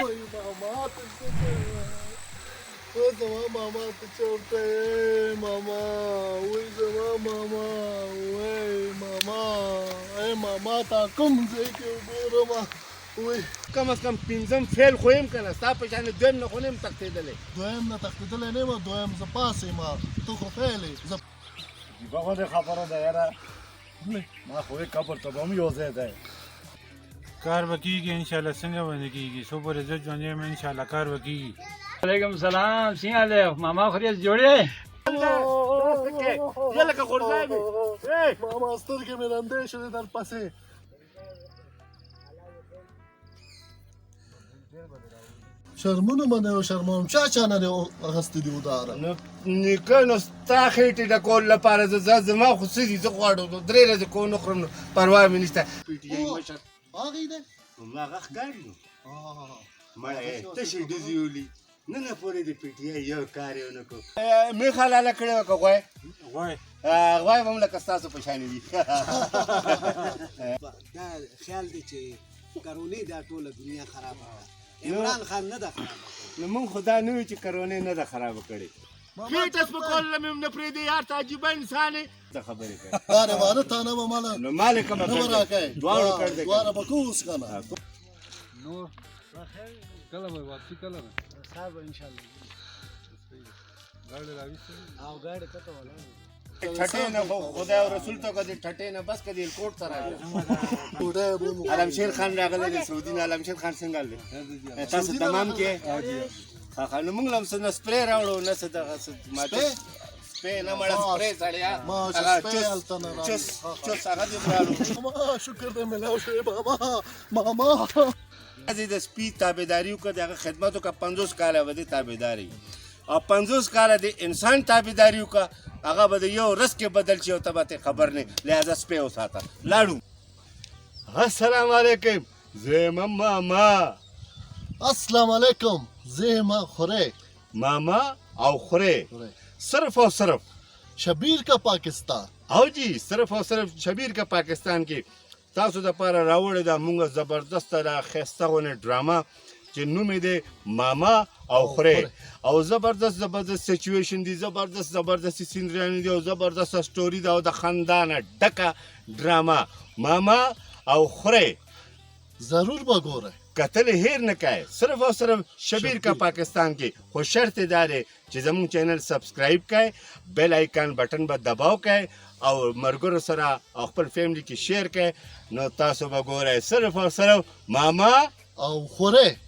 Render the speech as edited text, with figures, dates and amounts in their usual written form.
وای ماما ته زما ماما ته چورته ماما وای زما ماما وای ماما ای ماما تا کوم ځای کې وګورم وای کم از کم پنځم فیل خو یم که نه ستا په شانې دویم نه خو نه یم تښتېدلی دویم نه تښتېدلی نه یم دویم زه پاس یم ته خو فیل یې زه عجیبه غوندې خبره ده یاره ما خو یې قبر ته به هم یو ځای دی کار به کېږي انشاءالله څنګه به نه کېږي څو پورې زه ژوندی یم انشاءالله کار به کېږي وعلیکم السلام څنګه حال دی ماما خورې جوړې یه لکه غورځای مې ماما سترګې مې ړندې شوې در پسې شرمونه منې او شرموم چا نه دی اخیستي دي وداره نو نیکه نو ستا خېټې ډکولو لپاره زما خو څه دي زه غواړم 3 ورځې کو نه خورم نو پروا مې نشته پي ټي آی مشر هغې دی هماغه ښکاري نو مړی تشې ډزې ولي نن پورې د پي ټي آی یو کار یې ونه کړو مې حلاله کړې وه که غوی غوی به هم لکه ستاسو په شانې دي دا خیال دی چې کرونې دا ټوله دنیا خرابه کړه عمران خان نه ده خرابه کړې نو موږ خو دا نه وایو چې کرونې نه ده خرابه کړې فیټس په کولو مې هم نه پرېږدې یار ته عجیبه انسان یې ته خبرې کوې دا روانه تانه به ماله نو مالې کومه نه به راکوې دواړو کړ دې دواړه به کوو اوس که نه نور کله به واپسي کله به سهار به انشاءالله ګاډی راویستې او ګاډی کته ولاړ ټټې نه خو خدای او رسول ته کدي ټټې نه بس کدي کوټ ته راغلی ډوډۍ به مو علمشیر خان راغلی دی سعودي نه علمشیر خان څنګه دی تاسو تمام کې ښه نو موږ هم څه نه سپری راوړو نه څه دغه څه ماته سپری نه مړه سپری سړیا چوس هغه دې راوړو ماما شکر دې ملاو شوی ماما د سپي تابعداري وکړه د هغه خدمت وکړه 50 کاله به دې تابعداري او 50 کاله د انسان تابعداري وکړه هغه به د یو رس کې بدل شي او ته به ته خبر نه لهذا سپی وساته لاړو السلام علیکم زه یم ماما السلام علیکم زه یم خورې ماما او خورې صرف او صرف شبیر کا پاکستان او جی صرف او صرف شبیر کا پاکستان کې تاسو دپاره راوړې ده موږ زبردسته دا ښایسته غونې ډرامه چې نوم یې دی ماما او خورې او زبردست سچویشن دی زبردست سینریانې دي او زبردست سټوري ده او د خندانه ډکه ډرامه ماما او خورې ضرور به ګوره کتل هیر نه کوئ صرف او صرف شبیر کا پاکستان کې خو شرط یې دا دی چې زموږ چینل سبسکرایب کوئ بیل آیکن بټن به دباو کوئ او ملګرو سره او خپل فیملی کې شیر کوئ نو تاسو به ګورئ صرف او صرف ماما او خورې